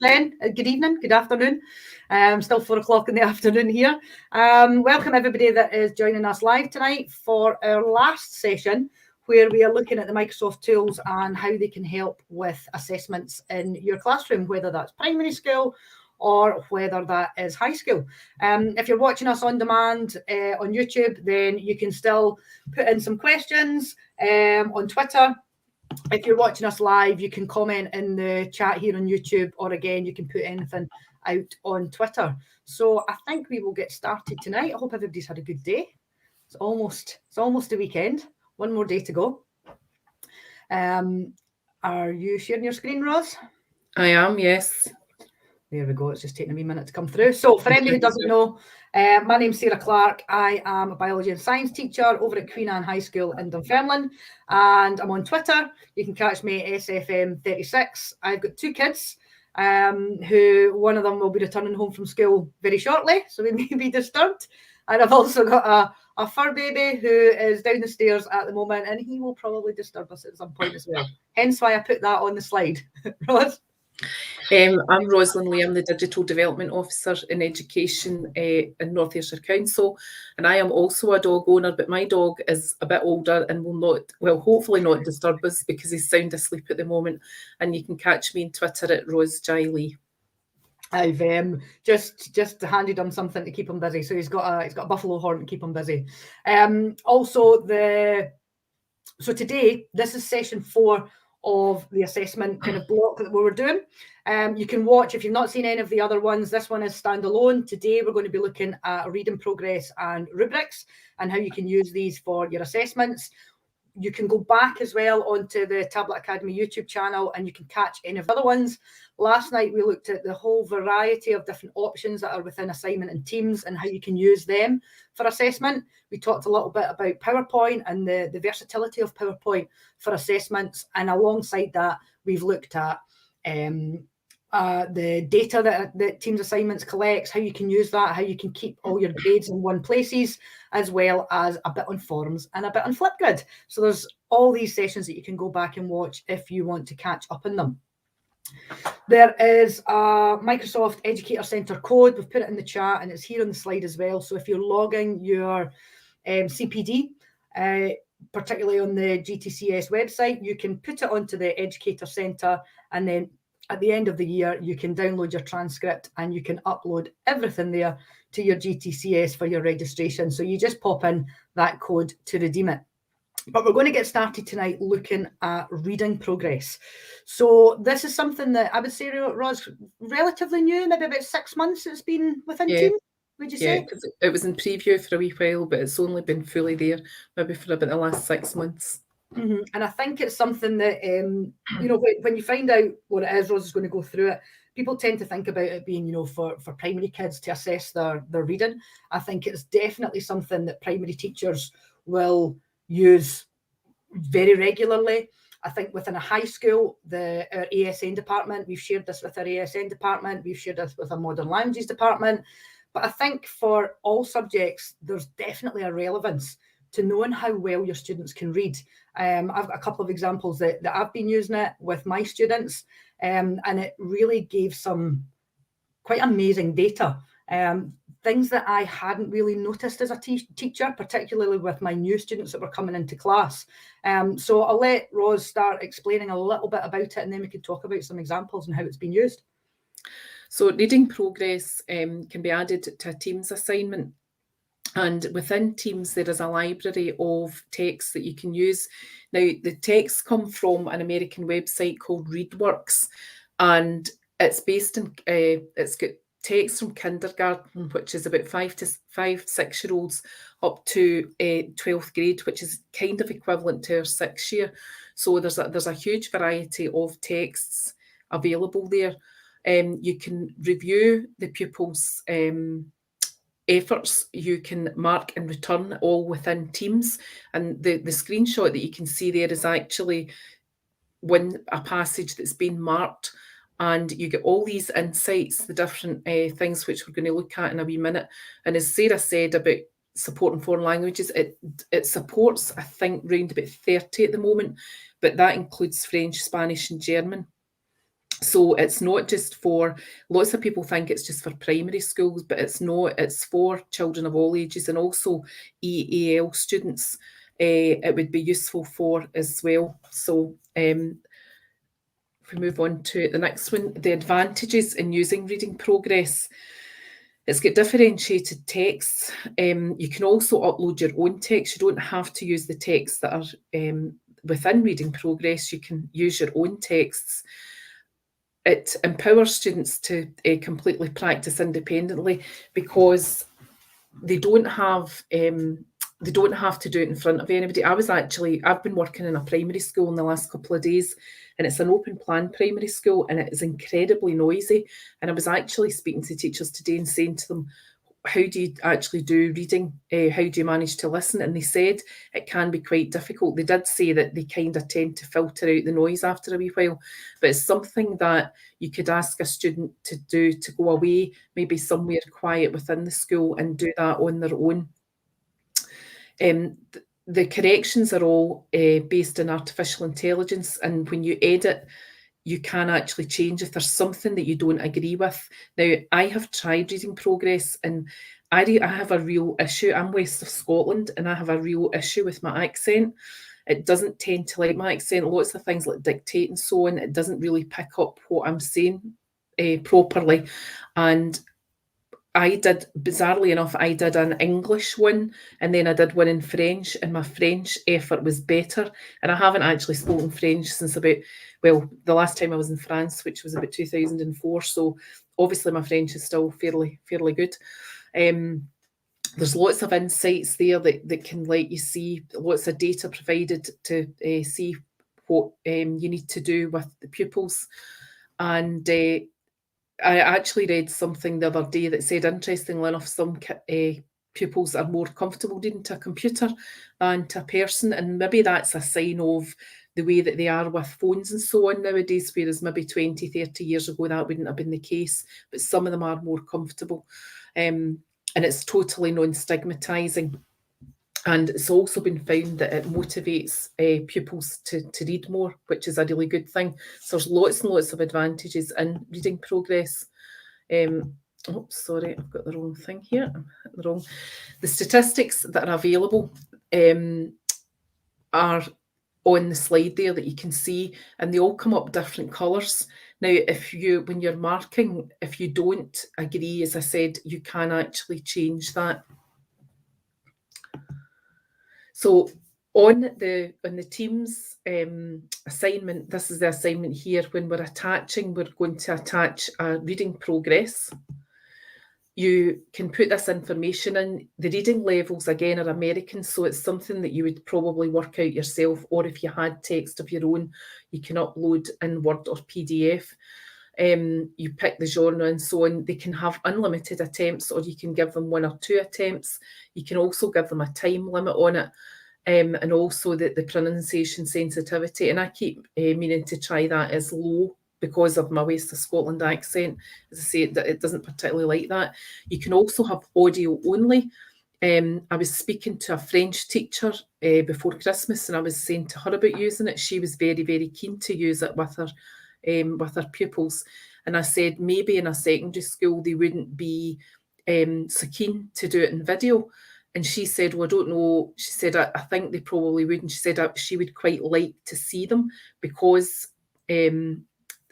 Jen. Good evening, good afternoon. Still 4 o'clock in the afternoon here. Welcome everybody that is joining us live tonight for our last session, where we are looking at the Microsoft tools and how they can help with assessments in your classroom, whether that's primary school or whether that is high school. If you're watching us on demand on YouTube, then you can still put in some questions on Twitter. If you're watching us live, you can comment in the chat here on YouTube, or again, you can put anything out on Twitter. So I think we will get started tonight. I hope everybody's had a good day. It's almost the weekend. One more day to go. Are you sharing your screen, Ros? I am, yes. There we go. It's just taking a wee minute to come through. So for anybody who doesn't know, my name's Sarah Clark. I am a biology and science teacher over at Queen Anne High School in Dunfermline, and I'm on Twitter. You can catch me at SFM36. I've got 2 kids, who one of them will be returning home from school very shortly, so we may be disturbed. And I've also got a fur baby who is down the stairs at the moment, and he will probably disturb us at some point as well. Hence why I put that on the slide. Ros? I'm Rosalind Lee. I'm the Digital Development Officer in Education in North Ayrshire Council, and I am also a dog owner, but my dog is a bit older and will hopefully not disturb us because he's sound asleep at the moment. And you can catch me on Twitter at Ros Lee. I've just handed him something to keep him busy, so he's got a buffalo horn to keep him busy. So today this is session 4 of the assessment kind of block that we were doing. You can watch, if you've not seen any of the other ones, this one is standalone. Today we're going to be looking at reading progress and rubrics and how you can use these for your assessments. You can go back as well onto the Tablet Academy YouTube channel and you can catch any of the other ones. Last night we looked at the whole variety of different options that are within assignment and teams and how you can use them for assessment. We talked a little bit about PowerPoint and the versatility of PowerPoint for assessments, and alongside that we've looked at the data that Teams Assignments collects, how you can use that, how you can keep all your grades in one places, as well as a bit on forums and a bit on Flipgrid. So there's all these sessions that you can go back and watch if you want to catch up on them. There is a Microsoft Educator Centre code. We've put it in the chat and it's here on the slide as well. So if you're logging your CPD, particularly on the GTCS website, you can put it onto the Educator Centre, and then at the end of the year, you can download your transcript and you can upload everything there to your GTCS for your registration. So you just pop in that code to redeem it. But we're going to get started tonight looking at reading progress. So this is something that I would say, Ros, relatively new, maybe about 6 months it's been within Teams, would you say? Yeah, because it was in preview for a wee while, but it's only been fully there maybe for about the last 6 months. Mm-hmm. And I think it's something that, when you find out what it is, Ros is going to go through it, people tend to think about it being, for primary kids to assess their reading. I think it's definitely something that primary teachers will use very regularly. I think within a high school, our ASN department, we've shared this with our ASN department, we've shared this with our modern languages department. But I think for all subjects, there's definitely a relevance to knowing how well your students can read. I've got a couple of examples that I've been using it with my students, and it really gave some quite amazing data. Things that I hadn't really noticed as a teacher, particularly with my new students that were coming into class. So I'll let Ros start explaining a little bit about it, and then we can talk about some examples and how it's been used. So reading progress can be added to a Teams assignment. And within Teams, there is a library of texts that you can use. Now, the texts come from an American website called Rubrics, and it's based in, it's got texts from kindergarten, which is about 5 to 6-year-olds, up to 12th grade, which is kind of equivalent to our 6th year. So there's a huge variety of texts available there. You can review the pupils' efforts, you can mark and return all within Teams, and the screenshot that you can see there is actually when a passage that's been marked, and you get all these insights, the different things which we're going to look at in a wee minute. And as Sarah said about supporting foreign languages, it supports, I think, round about 30 at the moment, but that includes French, Spanish and German. So it's not just for, lots of people think it's just for primary schools, but it's not, it's for children of all ages, and also EAL students it would be useful for as well. So if we move on to the next one, the advantages in using reading progress. It's got differentiated texts. You can also upload your own text. You don't have to use the texts that are within reading progress. You can use your own texts. It empowers students to completely practice independently, because they don't have to do it in front of anybody. I've been working in a primary school in the last couple of days, and it's an open plan primary school, and it is incredibly noisy. And I was actually speaking to teachers today and saying to them, how do you actually do reading? How do you manage to listen? And they said it can be quite difficult. They did say that they kind of tend to filter out the noise after a wee while, but it's something that you could ask a student to do, to go away, maybe somewhere quiet within the school, and do that on their own. The corrections are all based on artificial intelligence, and when you edit, you can actually change if there's something that you don't agree with. Now, I have tried reading progress, and I have a real issue. I'm west of Scotland, and I have a real issue with my accent. It doesn't tend to like my accent. Lots of things like dictate and so on, it doesn't really pick up what I'm saying properly. And I did, bizarrely enough, I did an English one, and then I did one in French, and my French effort was better. And I haven't actually spoken French since the last time I was in France, which was about 2004. So obviously my French is still fairly good. There's lots of insights there that can let you see, lots of data provided to see what you need to do with the pupils. And I actually read something the other day that said, interestingly enough, some pupils are more comfortable reading to a computer than to a person, and maybe that's a sign of the way that they are with phones and so on nowadays, whereas maybe 20, 30 years ago that wouldn't have been the case, but some of them are more comfortable. And it's totally non-stigmatising. And it's also been found that it motivates pupils to read more, which is a really good thing. So there's lots and lots of advantages in reading progress. Oh, sorry, I've got the wrong thing here. I'm hitting the wrong. The statistics that are available are on the slide there that you can see, and they all come up different colours. Now, when you're marking, if you don't agree, as I said, you can actually change that. So on the Teams assignment, this is the assignment here. When we're going to attach a reading progress. You can put this information in. The reading levels, again, are American, so it's something that you would probably work out yourself, or if you had text of your own, you can upload in Word or PDF. You pick the genre and so on. They can have unlimited attempts, or you can give them 1 or 2 attempts. You can also give them a time limit on it, and also the pronunciation sensitivity. And I keep meaning to try that as low, because of my West of Scotland accent. As I say, it doesn't particularly like that. You can also have audio only. I was speaking to a French teacher before Christmas, and I was saying to her about using it. She was very, very keen to use it with her pupils. And I said, maybe in a secondary school, they wouldn't be so keen to do it in video. And she said, well, I don't know. She said, I think they probably would. And she said she would quite like to see them, because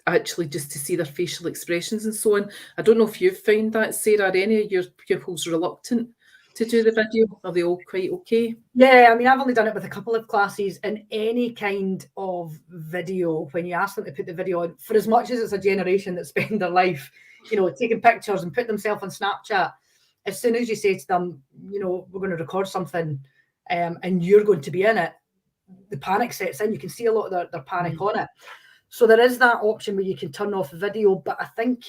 actually just to see their facial expressions and so on. I don't know if you've found that, Sarah. Are any of your pupils reluctant to do the video? Are they all quite okay? Yeah, I mean, I've only done it with a couple of classes, and any kind of video, when you ask them to put the video on, for as much as it's a generation that spend their life, taking pictures and put themselves on Snapchat, as soon as you say to them, we're going to record something and you're going to be in it, the panic sets in. You can see a lot of their panic on it. So there is that option where you can turn off the video, but I think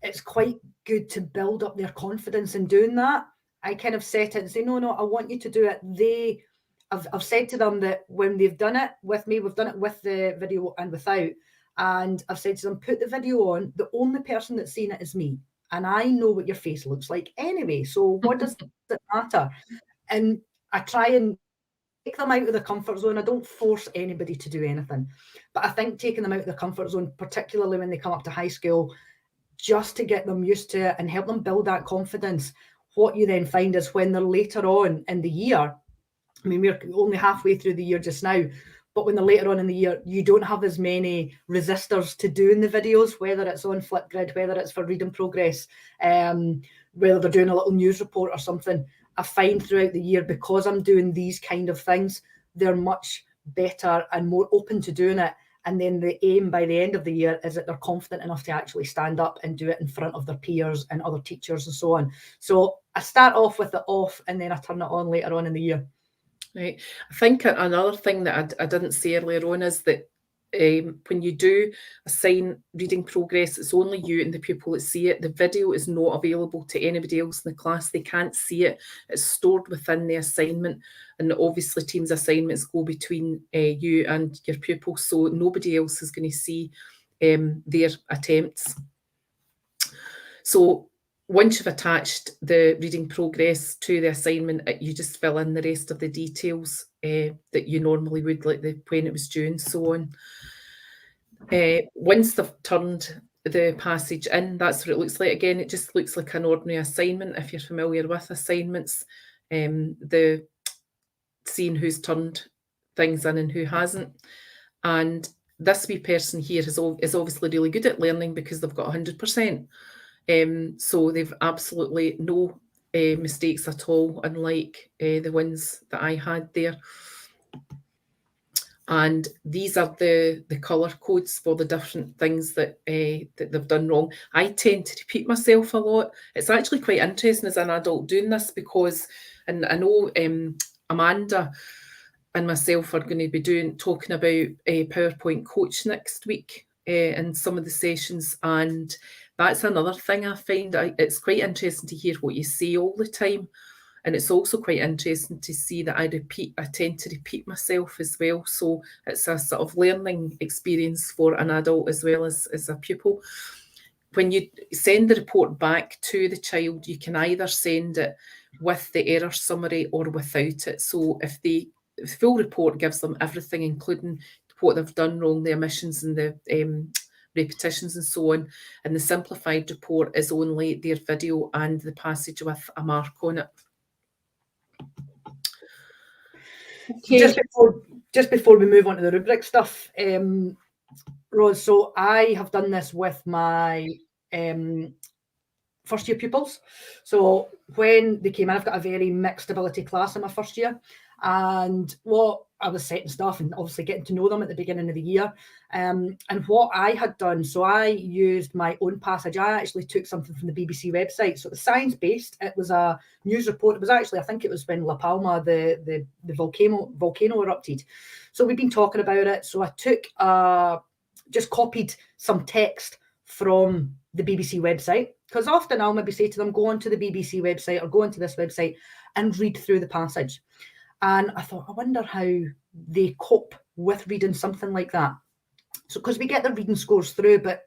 it's quite good to build up their confidence in doing that. I kind of set it and say, no, I want you to do it. I've said to them that when they've done it with me, we've done it with the video and without, and I've said to them, put the video on. The only person that's seen it is me, and I know what your face looks like anyway. So what does it matter? And I try and them out of the comfort zone. I don't force anybody to do anything, but I think taking them out of the comfort zone, particularly when they come up to high school, just to get them used to it and help them build that confidence. What you then find is when they're later on in the year, I mean, we're only halfway through the year just now, but when they're later on in the year, you don't have as many resistors to doing the videos, whether it's on Flipgrid, whether it's for reading progress, whether they're doing a little news report or something. I find throughout the year, because I'm doing these kind of things, they're much better and more open to doing it. And then the aim by the end of the year is that they're confident enough to actually stand up and do it in front of their peers and other teachers and so on. So I start off with it off and then I turn it on later on in the year. Right. I think another thing that I didn't say earlier on is that when you do assign reading progress, it's only you and the pupil that see it. The video is not available to anybody else in the class. They can't see it. It's stored within the assignment. And obviously teams assignments go between you and your pupil, so nobody else is going to see their attempts. So once you've attached the reading progress to the assignment, you just fill in the rest of the details that you normally would, like when it was due and so on. Once they've turned the passage in, that's what it looks like. Again, it just looks like an ordinary assignment if you're familiar with assignments. The seeing who's turned things in and who hasn't. And this wee person here is obviously really good at learning because they've got 100%. So they've absolutely no mistakes at all, unlike the ones that I had there. And these are the colour codes for the different things that they've done wrong. I tend to repeat myself a lot. It's actually quite interesting as an adult doing this because, and I know Amanda and myself are going to be talking about PowerPoint Coach next week in some of the sessions, and that's another thing I find. It's quite interesting to hear what you say all the time. And it's also quite interesting to see that I tend to repeat myself as well. So it's a sort of learning experience for an adult as well as a pupil. When you send the report back to the child, you can either send it with the error summary or without it. So if the full report gives them everything, including what they've done wrong, the omissions and the repetitions and so on, and the simplified report is only their video and the passage with a mark on it. Okay. Just before we move on to the rubric stuff, Ros, so I have done this with my first year pupils. So when they came in, I've got a very mixed ability class in my first year, and what I was setting stuff and obviously getting to know them at the beginning of the year. And what I had done, so I used my own passage. I actually took something from the BBC website. So it was science-based. It was a news report. It was actually, I think it was when La Palma, the volcano erupted. So we've been talking about it. So I took, just copied some text from the BBC website, because often I'll maybe say to them, go onto the BBC website or go onto this website and read through the passage. And I thought, I wonder how they cope with reading something like that. So, because we get the reading scores through, but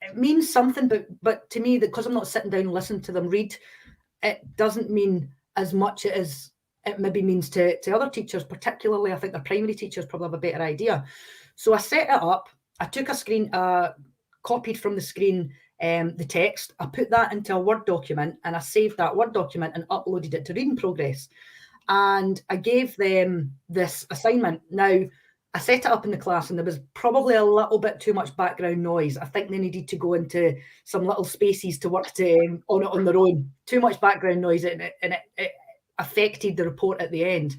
it means something. But to me, because I'm not sitting down and listening to them read, it doesn't mean as much as it maybe means to other teachers, particularly I think their primary teachers probably have a better idea. So I set it up. I took a screen, copied from the screen the text. I put that into a Word document and I saved that Word document and uploaded it to Reading Progress. And I gave them this assignment. Now, I set it up in the class and there was probably a little bit too much background noise. I think they needed to go into some little spaces to work on it on their own. Too much background noise and it affected the report at the end.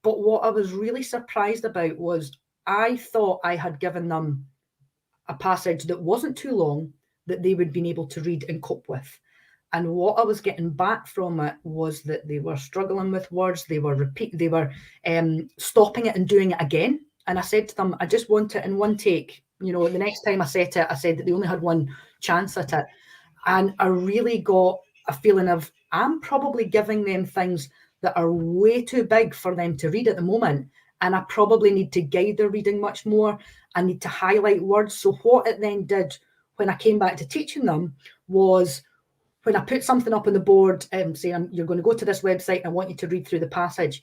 But what I was really surprised about was I thought I had given them a passage that wasn't too long that they would have been able to read and cope with. And what I was getting back from it was that they were struggling with words. They were stopping it and doing it again. And I said to them, I just want it in one take. You know, the next time I set it, I said that they only had one chance at it. And I really got a feeling of, I'm probably giving them things that are way too big for them to read at the moment. And I probably need to guide their reading much more. I need to highlight words. So what it then did when I came back to teaching them was, when I put something up on the board saying, you're going to go to this website and I want you to read through the passage,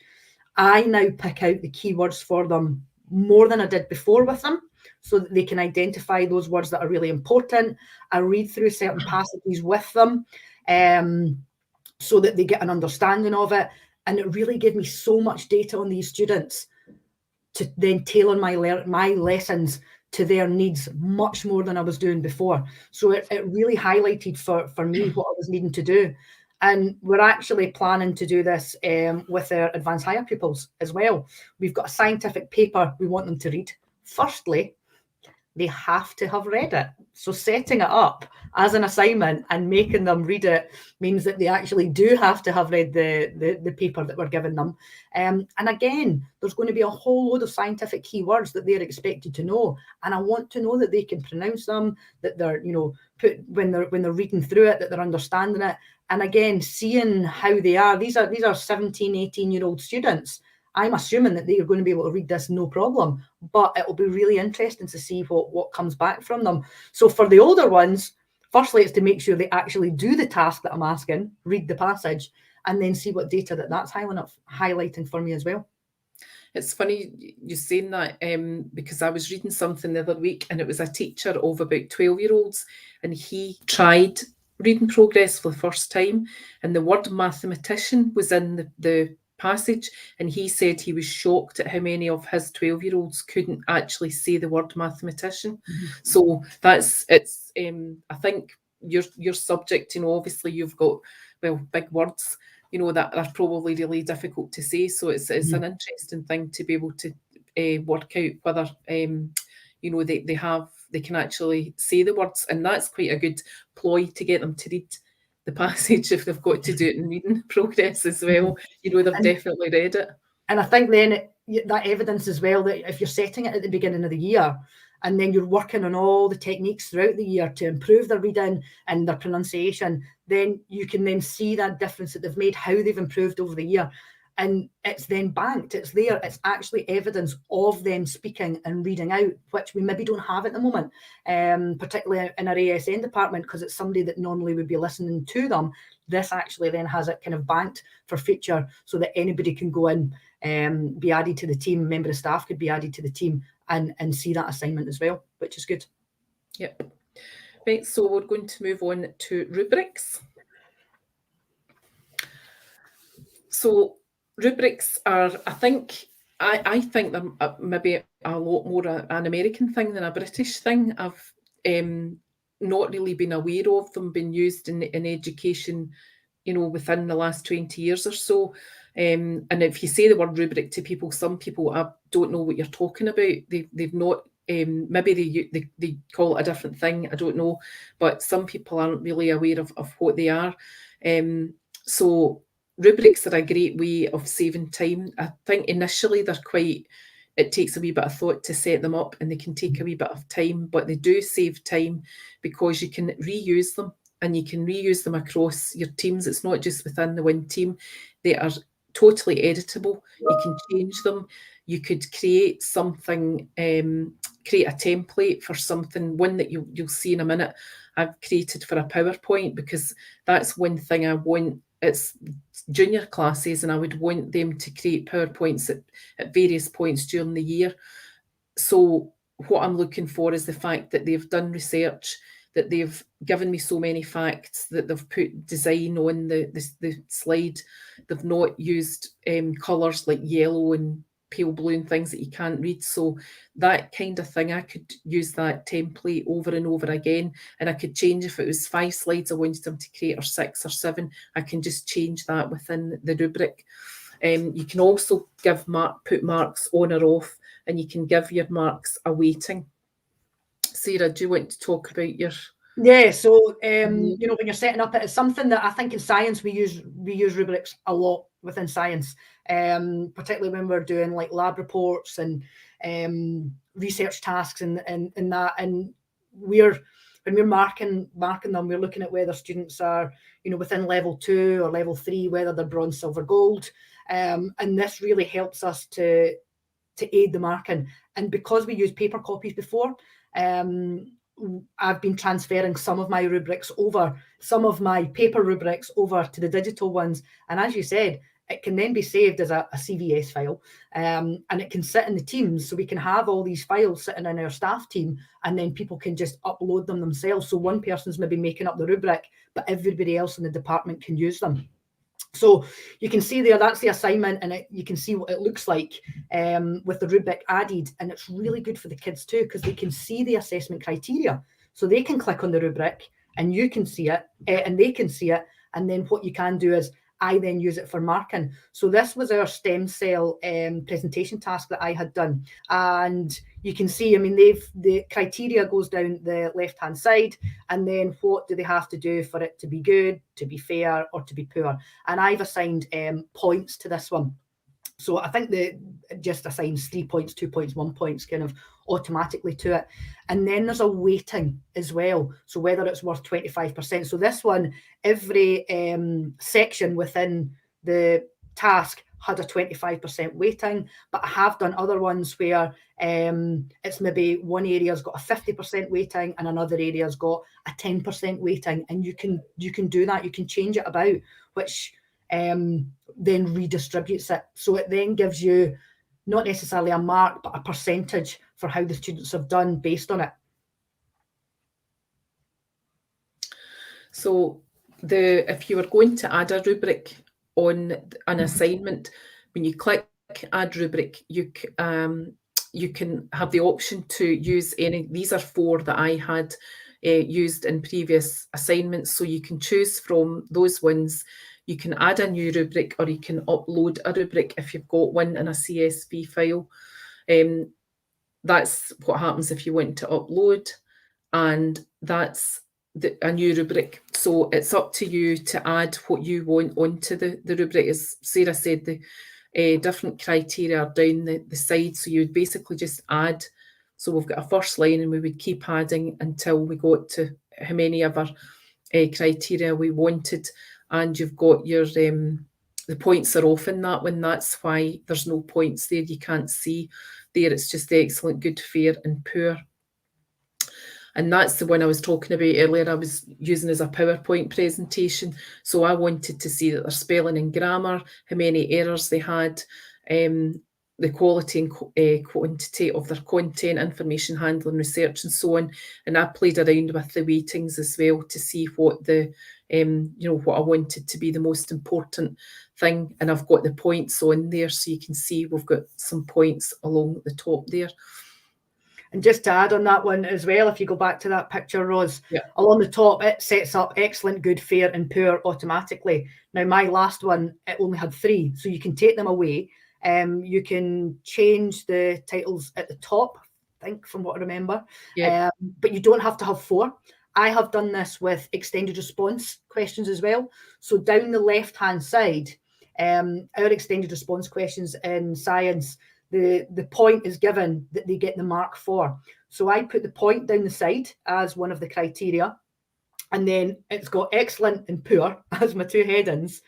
I now pick out the keywords for them more than I did before with them, so that they can identify those words that are really important. I read through certain passages with them, so that they get an understanding of it. And it really gave me so much data on these students to then tailor my lessons to their needs much more than I was doing before. So it really highlighted for me what I was needing to do. And we're actually planning to do this with our advanced higher pupils as well. We've got a scientific paper we want them to read. Firstly, they have to have read it. So setting it up as an assignment and making them read it means that they actually do have to have read the paper that we're giving them. And again, there's going to be a whole load of scientific keywords that they're expected to know. And I want to know that they can pronounce them, that they're, when they're reading through it, that they're understanding it. And again, seeing how they are. These are 17, 18-year-old students. I'm assuming that they are going to be able to read this no problem, but it will be really interesting to see what comes back from them. So for the older ones, firstly, it's to make sure they actually do the task that I'm asking, read the passage, and then see what data that's highlighting for me as well. It's funny you saying that, because I was reading something the other week, and it was a teacher of about 12-year-olds, and he tried reading progress for the first time, and the word mathematician was in the passage, and he said he was shocked at how many of his 12-year-olds couldn't actually say the word mathematician. So it's I think your subject, obviously you've got big words, that are probably really difficult to say. So it's an interesting thing to be able to work out whether they can actually say the words, and that's quite a good ploy to get them to read the passage if they've got to do it in reading progress as well. They've definitely read it. And I think then that evidence as well, that if you're setting it at the beginning of the year and then you're working on all the techniques throughout the year to improve their reading and their pronunciation, then you can then see that difference that they've made, how they've improved over the year. And it's then banked, it's there, it's actually evidence of them speaking and reading out, which we maybe don't have at the moment, particularly in our ASN department, because it's somebody that normally would be listening to them. This actually then has it kind of banked for future, so that anybody can go in, be added to the team, member of staff could be added to the team and see that assignment as well, which is good. Yep. Right, so we're going to move on to rubrics. So rubrics are, I think they're maybe a lot more an American thing than a British thing. I've not really been aware of them being used in education, within the last 20 years or so. And if you say the word rubric to people, some people don't know what you're talking about. They've not, maybe they call it a different thing, I don't know, but some people aren't really aware of what they are. So rubrics are a great way of saving time. I think initially it takes a wee bit of thought to set them up, and they can take a wee bit of time, but they do save time because you can reuse them, and you can reuse them across your teams. It's not just within the one team. They are totally editable. You can change them. You could create something, create a template for something, one that you'll see in a minute. I've created for a PowerPoint, because that's one thing I want. It's junior classes, and I would want them to create PowerPoints at various points during the year. So what I'm looking for is the fact that they've done research, that they've given me so many facts, that they've put design on the slide. They've not used colours like yellow and pale blue and things that you can't read. So that kind of thing, I could use that template over and over again, and I could change if it was 5 slides I wanted them to create, or 6 or 7. I can just change that within the rubric. You can also put marks on or off, and you can give your marks a weighting. Sarah, do you want to talk about your... Yeah, so when you're setting up, it's something that I think in science we use rubrics a lot within science, particularly when we're doing like lab reports and research tasks and that. And when we're marking them, we're looking at whether students are within level 2 or level 3, whether they're bronze, silver, gold, and this really helps us to aid the marking. And because we used paper copies before, I've been transferring some of my paper rubrics over to the digital ones. And as you said, it can then be saved as a CVS file, and it can sit in the teams. So we can have all these files sitting in our staff team, and then people can just upload them themselves. So one person's maybe making up the rubric, but everybody else in the department can use them. So you can see there, that's the assignment, and you can see what it looks like with the rubric added. And it's really good for the kids too, because they can see the assessment criteria. So they can click on the rubric and you can see it, and they can see it. And then what you can do is I then use it for marking. So this was our stem cell presentation task that I had done. And you can see, I mean, the criteria goes down the left-hand side, and then what do they have to do for it to be good, to be fair, or to be poor? And I've assigned points to this one. So I think they just assigns 3 points, 2 points, 1 points kind of automatically to it. And then there's a weighting as well. So whether it's worth 25%. So this one, every section within the task had a 25% weighting, but I have done other ones where it's maybe one area's got a 50% weighting and another area's got a 10% weighting. And you can do that. You can change it about, which then redistributes it. So it then gives you not necessarily a mark, but a percentage for how the students have done based on it. So if you were going to add a rubric on an assignment, when you click add rubric, you can have the option to use any. These are 4 that I had used in previous assignments. So you can choose from those ones. You can add a new rubric, or you can upload a rubric if you've got one in a CSV file. That's what happens if you want to upload, and that's a new rubric. So it's up to you to add what you want onto the rubric. As Sarah said, the different criteria are down the side. So you would basically just add. So we've got a first line, and we would keep adding until we got to how many of our criteria we wanted. And you've got your, the points are off in that one. That's why there's no points there. You can't see there. It's just excellent, good, fair, and poor. And that's the one I was talking about earlier. I was using as a PowerPoint presentation. So I wanted to see that their spelling and grammar, how many errors they had, the quality and quantity of their content, information handling, research, and so on. And I played around with the weightings as well to see what the what I wanted to be the most important thing. And I've got the points on there, so you can see we've got some points along the top there. And just to add on that one as well, if you go back to that picture, Ros, along the top, it sets up excellent, good, fair, and poor automatically. Now, my last one, it only had 3, so you can take them away. You can change the titles at the top, I think, from what I remember. But you don't have to have 4. I have done this with extended response questions as well. So down the left-hand side, our extended response questions in science, the point is given that they get the mark for. So I put the point down the side as one of the criteria, and then it's got excellent and poor as my 2 headings.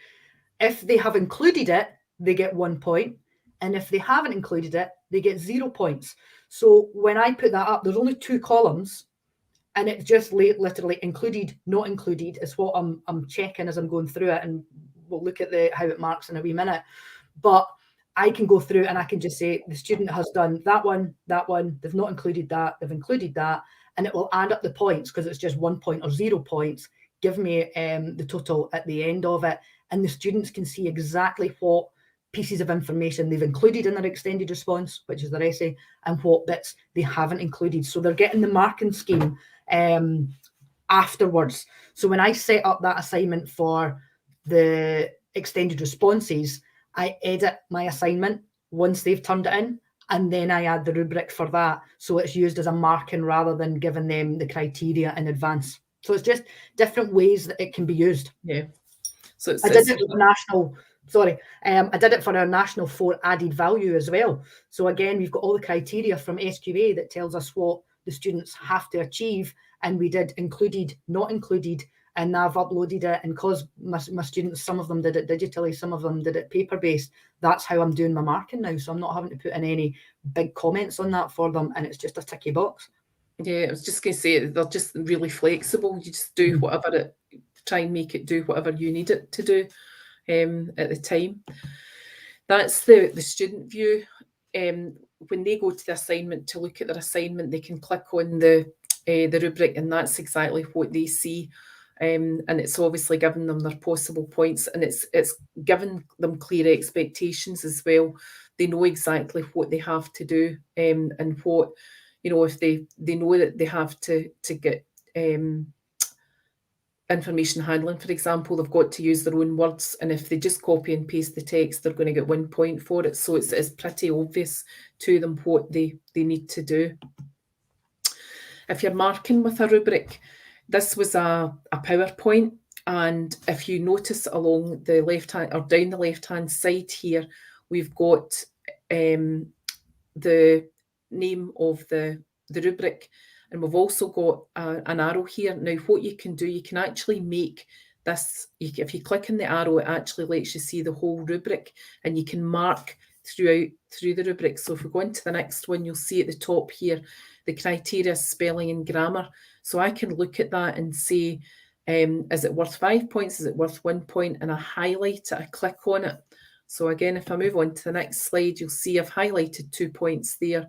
If they have included it, they get 1 point. And if they haven't included it, they get 0 points. So when I put that up, there's only 2 columns, and it's just literally included, not included is what I'm checking as I'm going through it, and we'll look at how it marks in a wee minute. But I can go through and I can just say the student has done that one, they've not included that, they've included that, and it will add up the points because it's just 1 point or 0 points, give me the total at the end of it, and the students can see exactly what pieces of information they've included in their extended response, which is their essay, and what bits they haven't included. So they're getting the marking scheme afterwards. So when I set up that assignment for the extended responses, I edit my assignment once they've turned it in, and then I add the rubric for that. So it's used as a marking rather than giving them the criteria in advance. So it's just different ways that it can be used. Yeah. So I did it for national. I did it for our national 4 added value as well. So again, we've got all the criteria from SQA that tells us what the students have to achieve, and we did included, not included, and I've uploaded it. And because my students, some of them did it digitally, some of them did it paper-based, that's how I'm doing my marking now. So I'm not having to put in any big comments on that for them, and it's just a ticky box. Yeah, I was just going to say, they're just really flexible. You just do whatever try and make it do whatever you need it to do. at the time. That's the student view. When they go to the assignment to look at their assignment, they can click on the rubric, and that's exactly what they see. And it's obviously giving them their possible points, and it's giving them clear expectations as well. They know exactly what they have to do, and what, if they know that they have to get information handling, for example, they've got to use their own words, and if they just copy and paste the text, they're going to get 1 point for it. So it's pretty obvious to them what they need to do. If you're marking with a rubric, this was a PowerPoint, and if you notice along the left hand or down the left hand side here, we've got the name of the rubric, and we've also got an arrow here. Now, what you can do, you can actually make this, if you click on the arrow, it actually lets you see the whole rubric, and you can mark through the rubric. So if we go into the next one, you'll see at the top here, the criteria, spelling and grammar. So I can look at that and say, is it worth 5 points? Is it worth 1 point? And I highlight it, I click on it. So again, if I move on to the next slide, you'll see I've highlighted 2 points there,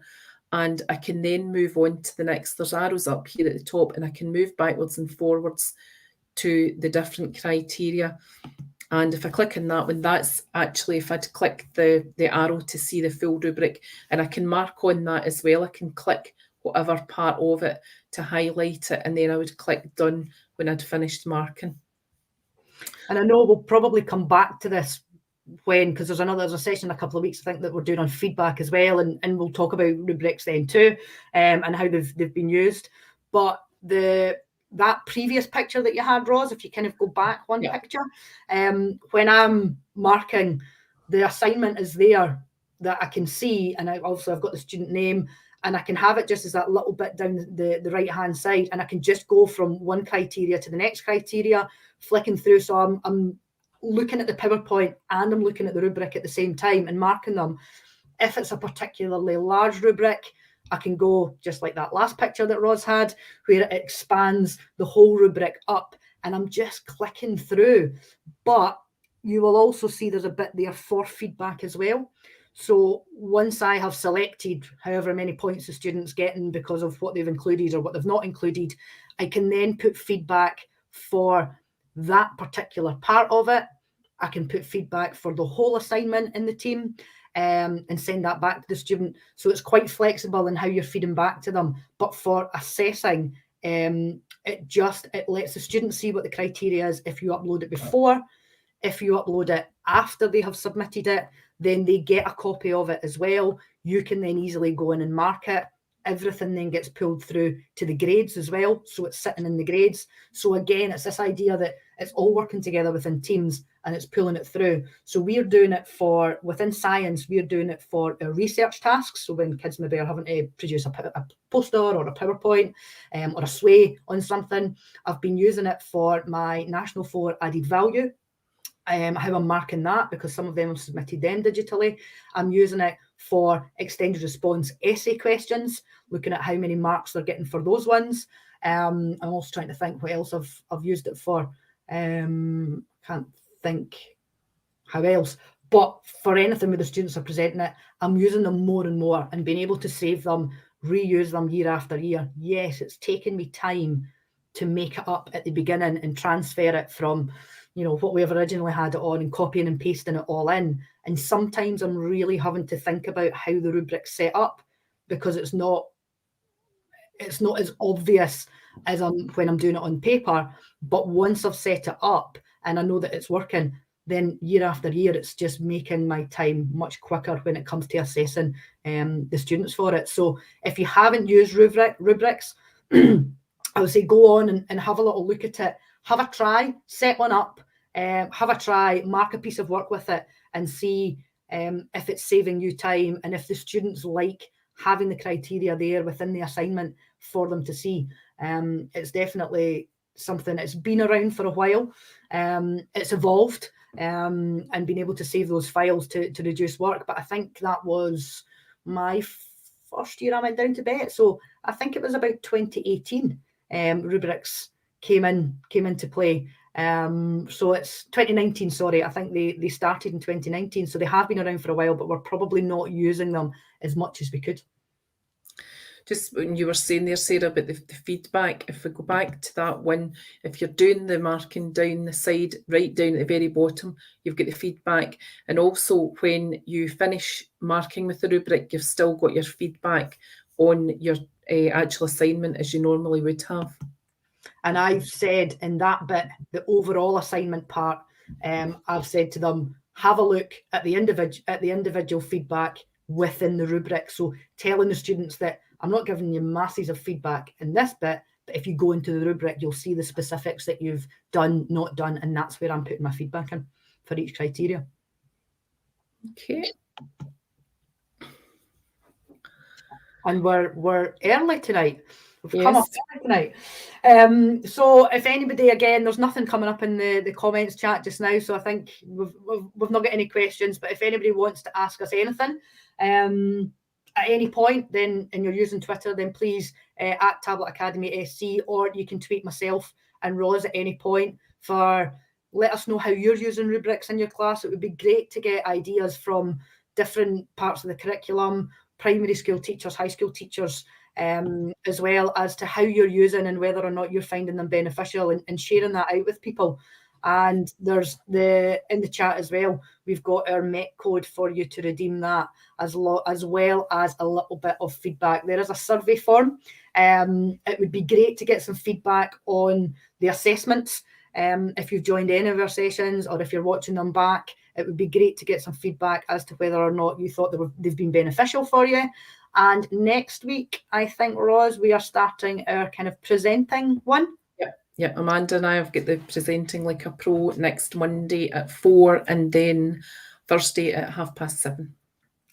and I can then move on to the next. There's arrows up here at the top, and I can move backwards and forwards to the different criteria. And if I click on that one, that's actually, if I'd click the arrow to see the full rubric, and I can mark on that as well. I can click whatever part of it to highlight it, and then I would click done when I'd finished marking. And I know we'll probably come back to this because there's a session in a couple of weeks, I think, that we're doing on feedback as well, and we'll talk about rubrics then too, and how they've been used. But that previous picture that you had, Ros, if you kind of go back one picture, when I'm marking, the assignment is there that I can see, and I've got the student name, and I can have it just as that little bit down the right hand side, and I can just go from one criteria to the next criteria, flicking through. So I'm looking at the PowerPoint and I'm looking at the rubric at the same time and marking them. If it's a particularly large rubric, I can go just like that last picture that Ros had, where it expands the whole rubric up, and I'm just clicking through. But you will also see there's a bit there for feedback as well. So once I have selected however many points the student's getting because of what they've included or what they've not included, I can then put feedback for that particular part of it. I can put feedback for the whole assignment in the team, and send that back to the student. So it's quite flexible in how you're feeding back to them. But for assessing, it lets the student see what the criteria is if you upload it before. If you upload it after they have submitted it, then they get a copy of it as well. You can then easily go in and mark it. Everything then gets pulled through to the grades as well. So it's sitting in the grades. So again, it's this idea that it's all working together within teams and it's pulling it through. So we're doing it within science, we're doing it for research tasks. So when kids maybe are having to produce a poster or a PowerPoint or a sway on something, I've been using it for my National 4 added value. How I'm marking that, because some of them have submitted them digitally. I'm using it for extended response essay questions, looking at how many marks they're getting for those ones. I'm also trying to think what else I've used it for. Can't think how else. But for anything where the students are presenting it, I'm using them more and more and being able to save them, reuse them year after year. Yes, it's taken me time to make it up at the beginning and transfer it from what we've originally had it on and copying and pasting it all in. And sometimes I'm really having to think about how the rubric's set up, because it's not as obvious as when I'm doing it on paper. But once I've set it up and I know that it's working, then year after year, it's just making my time much quicker when it comes to assessing the students for it. So if you haven't used rubrics, I would say go on and have a little look at it. Have a try, set one up, have a try, mark a piece of work with it and see if it's saving you time and if the students like having the criteria there within the assignment for them to see. It's definitely something that's been around for a while. It's evolved and being able to save those files to reduce work. But I think that was my first year I went down to BET. So I think it was about 2018 rubrics came into play. So it's 2019, sorry, I think they started in 2019, so they have been around for a while, but we're probably not using them as much as we could. Just when you were saying there, Sarah, about the feedback, if we go back to that one, if you're doing the marking down the side, right down at the very bottom, you've got the feedback. And also when you finish marking with the rubric, you've still got your feedback on your actual assignment as you normally would have. And I've said in that bit, the overall assignment part, I've said to them, have a look at the individual feedback within the rubric. So telling the students that I'm not giving you masses of feedback in this bit, but if you go into the rubric, you'll see the specifics that you've done, not done, and that's where I'm putting my feedback in for each criteria. Okay. And we're early tonight. We've come up early tonight. So if anybody, again, there's nothing coming up in the comments chat just now, so I think we've not got any questions, but if anybody wants to ask us anything, at any point, then, and you're using Twitter, then please at Tablet Academy SC, or you can tweet myself and Ros at any point let us know how you're using rubrics in your class. It would be great to get ideas from different parts of the curriculum, primary school teachers, high school teachers, as well as to how you're using and whether or not you're finding them beneficial, and sharing that out with people. And there's in the chat as well, we've got our MET code for you to redeem that, as well as a little bit of feedback. There is a survey form. It would be great to get some feedback on the assessments. If you've joined any of our sessions, or if you're watching them back, it would be great to get some feedback as to whether or not you thought they've been beneficial for you. And next week, I think, Ros, we are starting our kind of presenting one. Yeah, Amanda and I have got the presenting like a pro next Monday at 4, and then Thursday at 7:30.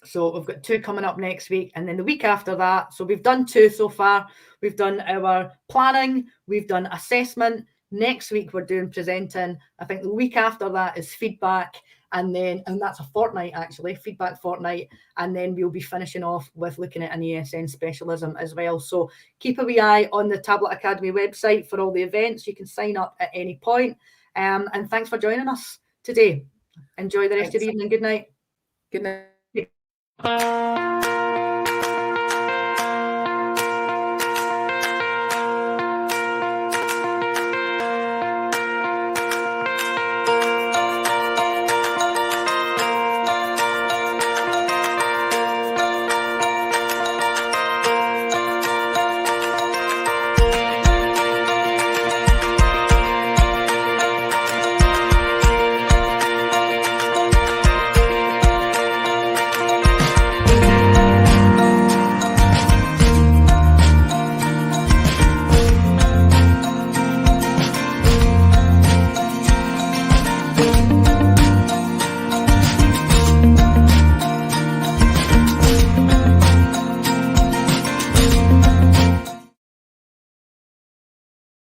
So we've got 2 coming up next week, and then the week after that. So we've done 2 so far. We've done our planning, we've done assessment. Next week we're doing presenting. I think the week after that is feedback, and that's a fortnight actually, feedback fortnight, and then we'll be finishing off with looking at an ESN specialism as well. So keep a wee eye on the Tablet Academy website for all the events. You can sign up at any point. And thanks for joining us today. Enjoy the rest of your evening. Good night. Good night.